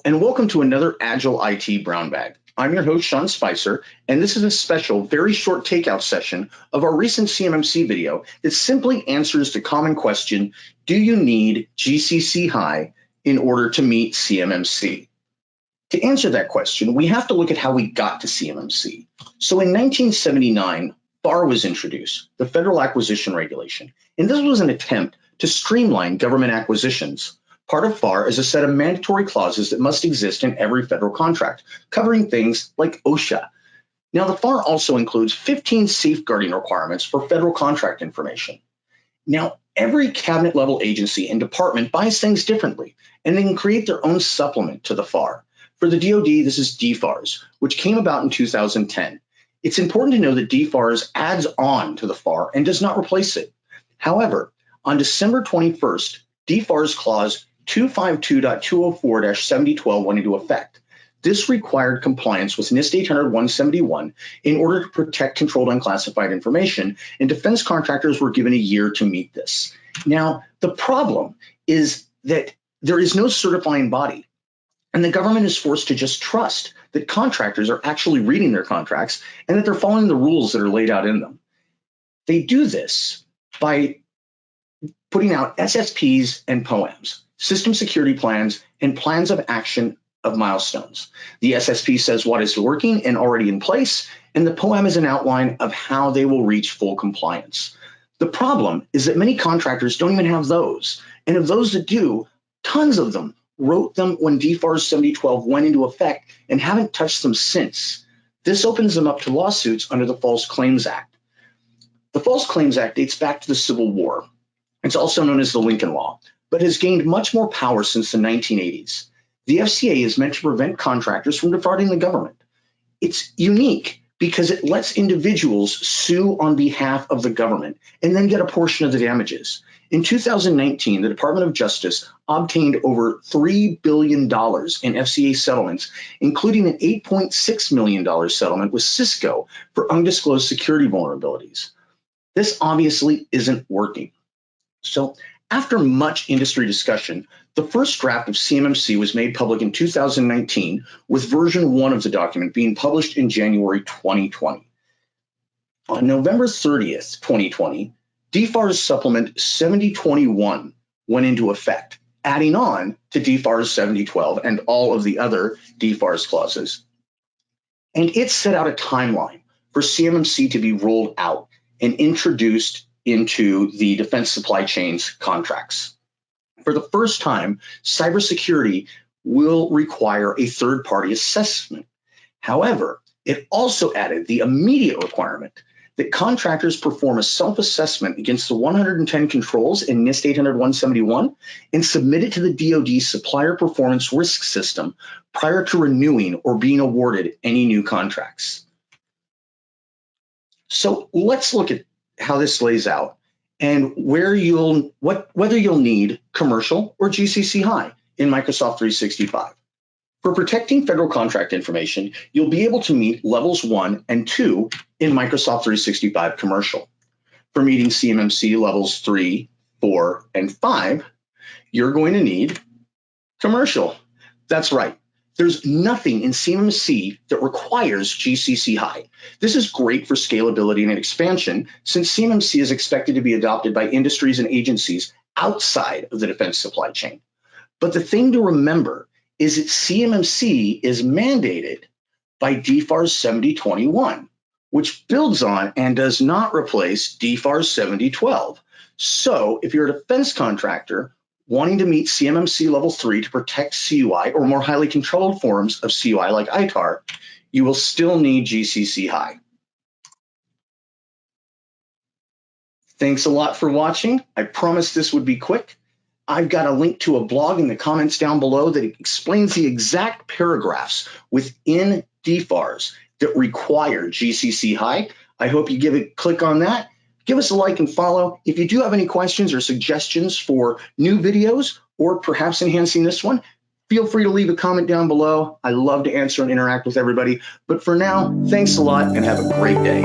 and welcome to another Agile IT Brown Bag. I'm your host, Sean Spicer, and this is a special, very short takeout session of our recent CMMC video that simply answers the common question, do you need GCC High in order to meet CMMC? To answer that question, we have to look at how we got to CMMC. So in 1979, FAR was introduced, the Federal Acquisition Regulation, and this was an attempt to streamline government acquisitions. Part of FAR is a set of mandatory clauses that must exist in every federal contract, covering things like OSHA. Now, the FAR also includes 15 safeguarding requirements for federal contract information. Now, every cabinet-level agency and department buys things differently, and they can create their own supplement to the FAR. For the DoD, this is DFARS, which came about in 2010. It's important to know that DFARS adds on to the FAR and does not replace it. However, on December 21st, DFARS Clause 252.204-7012 went into effect. This required compliance with NIST 800-171 in order to protect controlled unclassified information, and defense contractors were given a year to meet this. Now, the problem is that there is no certifying body, and the government is forced to just trust that contractors are actually reading their contracts and that they're following the rules that are laid out in them. They do this by putting out SSPs and POAMs, system security plans, and plans of action of milestones. The SSP says what is working and already in place, and the POAM is an outline of how they will reach full compliance. The problem is that many contractors don't even have those, and of those that do, tons of them wrote them when DFARS 7012 went into effect and haven't touched them since. This opens them up to lawsuits under the False Claims Act. The False Claims Act dates back to the Civil War. It's also known as the Lincoln Law, but has gained much more power since the 1980s. The FCA is meant to prevent contractors from defrauding the government. It's unique because it lets individuals sue on behalf of the government and then get a portion of the damages. In 2019, the Department of Justice obtained over $3 billion in FCA settlements, including an $8.6 million settlement with Cisco for undisclosed security vulnerabilities. This obviously isn't working. So after much industry discussion, the first draft of CMMC was made public in 2019, with version 1 of the document being published in January 2020. On November 30th, 2020, DFARS Supplement 7021 went into effect, adding on to DFARS 7012 and all of the other DFARS clauses. And it set out a timeline for CMMC to be rolled out and introduced into the defense supply chains contracts. For the first time, cybersecurity will require a third-party assessment. However, it also added the immediate requirement that contractors perform a self-assessment against the 110 controls in NIST 800-171 and submit it to the DoD Supplier Performance Risk System prior to renewing or being awarded any new contracts. So let's look at how this lays out and whether you'll need commercial or GCC High in Microsoft 365. For protecting federal contract information, you'll be able to meet levels 1 and 2 in Microsoft 365 commercial. For meeting CMMC levels 3, 4, and 5, you're going to need commercial. That's right. There's nothing in CMMC that requires GCC High. This is great for scalability and expansion, since CMMC is expected to be adopted by industries and agencies outside of the defense supply chain. But the thing to remember is that CMMC is mandated by DFARS 7021, which builds on and does not replace DFARS 7012. So if you're a defense contractor wanting to meet CMMC level 3 to protect CUI or more highly controlled forms of CUI like ITAR, you will still need GCC High. Thanks a lot for watching. I promised this would be quick. I've got a link to a blog in the comments down below that explains the exact paragraphs within DFARS that require GCC High. I hope you click on that. Give us a like and follow. If you do have any questions or suggestions for new videos or perhaps enhancing this one, feel free to leave a comment down below. I love to answer and interact with everybody. But for now, thanks a lot and have a great day.